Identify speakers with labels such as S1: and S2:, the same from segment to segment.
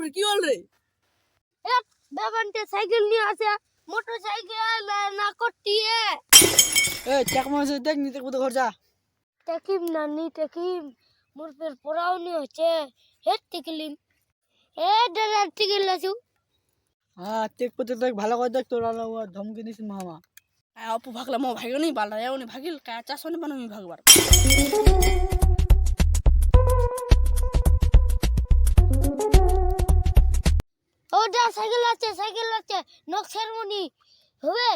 S1: বাপরে কি হল রে?
S2: এক বেবানতে সাইকেল নিয়ে আসে, মোটরসাইকেল না করতিয়ে।
S1: চেক মাসে দেখ নিতে কত খরচা।
S2: তেকিম না নি তেকিম, মোর ফের পড়াও নি হচ্ছে। হেট টিকলিম দাদা টিকিল আছু।
S1: হ্যাঁ চেক করতে দেখ, ভালো করে দেখ, তোর ধমকি দিস মামা। অপু ভাগলাম ও ভাগিও নি বালা উনি ভাগিল কা চাষনি বানো আমি ভাগবার।
S2: ও দা সাইকেল আছে নক সেরমনি হবে।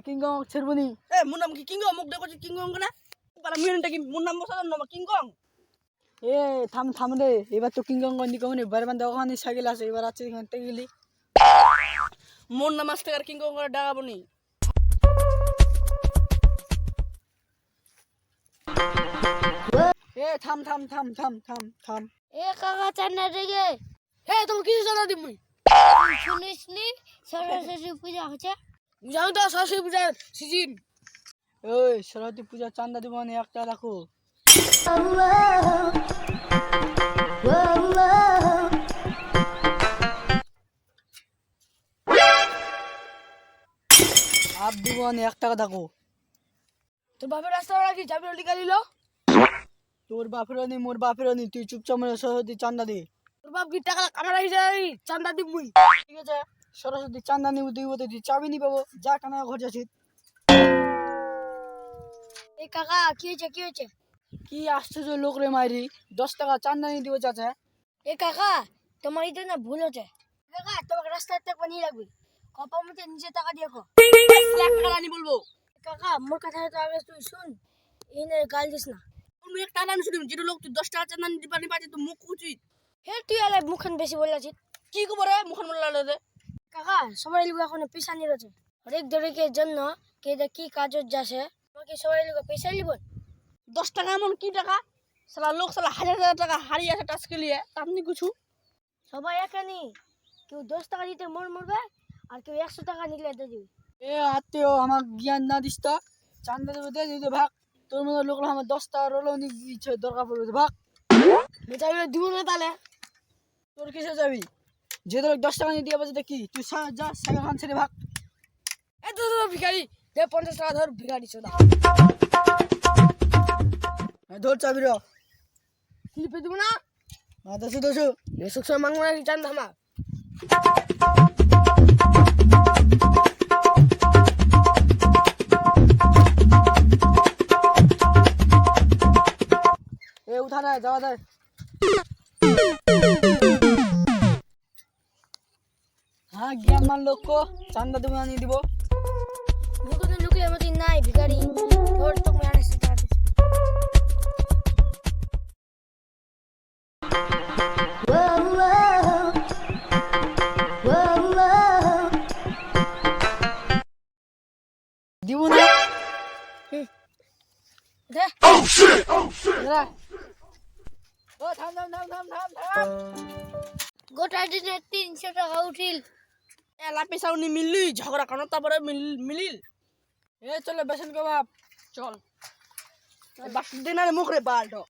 S1: কিংকং ছেড়বনি। মোর নাম কি কিংকং? মুখ দেখো কিংকং না পালা মিনিটা কি মোর নাম বসা না কিংকং। থাম থাম রে, এবার তো কিংকং গন্ডি কমনি বারবার দোকানে সাইকেল আছে, এবার আছে এখান থেকে গেলি মোর নাম আসতে আর কিংকং করে ডাকাবনি। থাম থাম থাম থাম থাম থাম।
S2: কাকা চান্না রেগে।
S1: তুমি কিছু জানা দি মুই
S2: শুনিস নি সরস্বতী পূজা হচ্ছে?
S1: জানো তো সরস্বতী পূজার সিজন। ওই সরস্বতী পূজা চান্দা দিব না, একটা রাখো। আপ দিব না, 1 টাকা থাকো। তোর বাপের রাস্তা রাখি যাবি ওলি গালিল। তোর বাপের নি মোর বাপের নি, তুই চুপচাপ মানে সরস্বতী চান্দা দে। তোর বাপ কি টাকা আমার চান্দা দিব মুই। ঠিক আছে সরস্বতী চান্দা নিব, দিব তো তুই চাবি নি পাবো, যা কানা ঘর যাচ্ছিস।
S2: কাকা কি হয়েছে?
S1: কি আশ্চর্য লোক রে মাইরি, 10 টাকা চান্দা নিয়ে দিব চাচা।
S2: কাকা তোমার এটা না ভুল হচ্ছে। কাকা তোমাকে রাস্তাতে পানি লাগবে, কপা মতে নিজে টাকা দিয়ে খো।
S1: 10 লাখ টাকা নি বলবো।
S2: কাকা মোর কথা তো আগে তুই শুন, এনে গাল দিস না।
S1: তুমি একটা নাম শুনি, যেটা লোক তুই 10 টাকা চান্দা নিতে পারি পাচ্ছি, তুই মুখ উচিত।
S2: হে তুই আলে মুখান বেশি বলেছিস।
S1: কি খবর রে মুখান বললা রে?
S2: কাকা সবাই লোক এখন পেশা নিয়ে রয়েছে, হরেক দরিকের জন্য কে কি কাজত যাচ্ছে, তোমাকে সবাই লোক পেশা নিব।
S1: 10 টাকা এমন কি টাকা, সালা লোক সালা হাজার টাকা হারিয়ে আছে টাচ के लिए, আপনি কিছু
S2: সবাই একানি, কেউ 10 টাকা দিতে মরবে, আর কেউ 100 টাকা নিলে দিবি।
S1: আত্মীয় আমার জ্ঞান না দিস তো, চান্দা দেবো দে দিতে ভাগ। তোর মতো লোক আমার 10 টাকা রোলো ইচ্ছে দরকার পড়বে ভাগ।
S2: চাইলে দিব না তাহলে।
S1: তোর কিসে যাবি? যে তোর 10 টাকা নিয়ে দিয়ে বাজে কি তুই যা সাইকেল খান ছেড়ে ভাগ।
S2: এত ভিখারি দে 50 টাকা ধর, ভিখারি চোদা।
S1: ধর চাবি র।
S2: স্লিপে দিব না।
S1: দশু দশু
S2: সুখ সে মাংব না জান ধামা।
S1: উঠা না যাওয়া যায়। হ্যাঁ জ্ঞান মান লোক চান্দা দেবো আনিয়ে দিব।
S2: লুকলে মতি নাই ভিখারি, ধর তোকে আনিস টাকা দিস।
S1: দিব না
S2: দে
S1: ও থাম থাম থাম থাম থাম থাম।
S2: গোটা দিনে 300 টাকা উঠিল।
S1: এলা পেশাও নি মিললি ঝগড়া কানো তারপরে মিলিল। চলো বেসন কাবাব চল। বাস দিনারে মুখ রে পাল্টো।